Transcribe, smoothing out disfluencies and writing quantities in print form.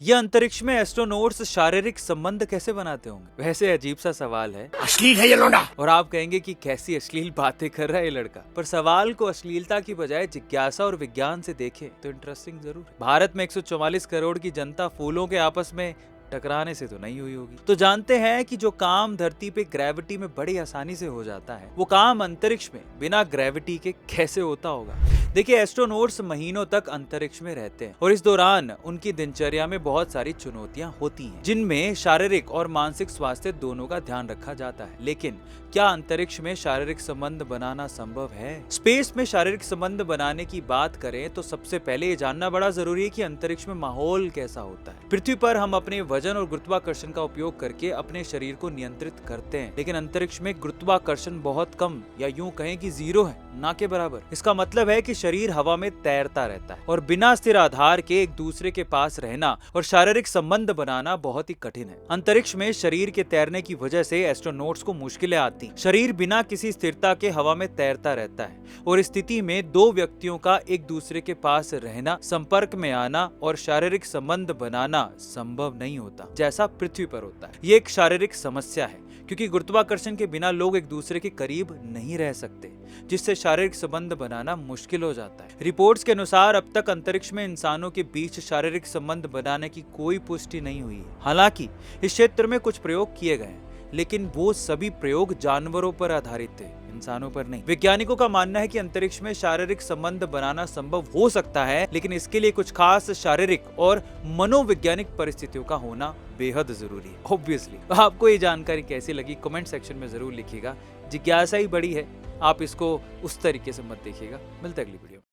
ये अंतरिक्ष में एस्ट्रोनॉट्स शारीरिक संबंध कैसे बनाते होंगे? वैसे अजीब सा सवाल है। अश्लील है ये लौंडा। और आप कहेंगे कि कैसी अश्लील बातें कर रहा है ये लड़का, पर सवाल को अश्लीलता की बजाय जिज्ञासा और विज्ञान से देखें तो इंटरेस्टिंग जरूर है। भारत में 144 करोड़ की जनता फूलों के आपस में टकराने से तो नहीं हुई होगी। तो जानते हैं कि जो काम धरती पे ग्रेविटी में बड़ी आसानी से हो जाता है, वो काम अंतरिक्ष में बिना ग्रेविटी के कैसे होता होगा। देखिए, एस्ट्रोनॉट्स महीनों तक अंतरिक्ष में रहते हैं और इस दौरान उनकी दिनचर्या में बहुत सारी चुनौतियां होती हैं, जिनमें शारीरिक और मानसिक स्वास्थ्य दोनों का ध्यान रखा जाता है। लेकिन क्या अंतरिक्ष में शारीरिक संबंध बनाना संभव है? स्पेस में शारीरिक संबंध बनाने की बात करें तो सबसे पहले ये जानना बड़ा जरूरी है कि अंतरिक्ष में माहौल कैसा होता है। पृथ्वी पर हम अपने वजन और गुरुत्वाकर्षण का उपयोग करके अपने शरीर को नियंत्रित करते हैं, लेकिन अंतरिक्ष में गुरुत्वाकर्षण बहुत कम या यूं कहें कि जीरो है, ना के बराबर। इसका मतलब है कि शरीर हवा में तैरता रहता है और बिना स्थिर आधार के एक दूसरे के पास रहना और शारीरिक संबंध बनाना बहुत ही कठिन है। अंतरिक्ष में शरीर के तैरने की वजह से एस्ट्रोनॉट्स को मुश्किलें आती। शरीर बिना किसी स्थिरता के हवा में तैरता रहता है और इस स्थिति में दो व्यक्तियों का एक दूसरे के पास रहना, संपर्क में आना और शारीरिक संबंध बनाना संभव नहीं होता जैसा पृथ्वी पर होता है। ये एक शारीरिक समस्या है क्योंकि गुरुत्वाकर्षण के बिना लोग एक दूसरे के करीब नहीं रह सकते, जिससे शारीरिक संबंध बनाना मुश्किल हो जाता है। रिपोर्ट्स के अनुसार अब तक अंतरिक्ष में इंसानों के बीच शारीरिक संबंध बनाने की कोई पुष्टि नहीं हुई है। हालांकि इस क्षेत्र में कुछ प्रयोग किए गए हैं, लेकिन वो सभी प्रयोग जानवरों पर आधारित थे, इंसानों पर नहीं। वैज्ञानिकों का मानना है कि अंतरिक्ष में शारीरिक संबंध बनाना संभव हो सकता है, लेकिन इसके लिए कुछ खास शारीरिक और मनोवैज्ञानिक परिस्थितियों का होना बेहद जरूरी है। ऑब्वियसली आपको ये जानकारी कैसी लगी कमेंट सेक्शन में जरूर लिखिएगा। जिज्ञासा ही बड़ी है, आप इसको उस तरीके से मत देखिएगा। मिलते अगली वीडियो में।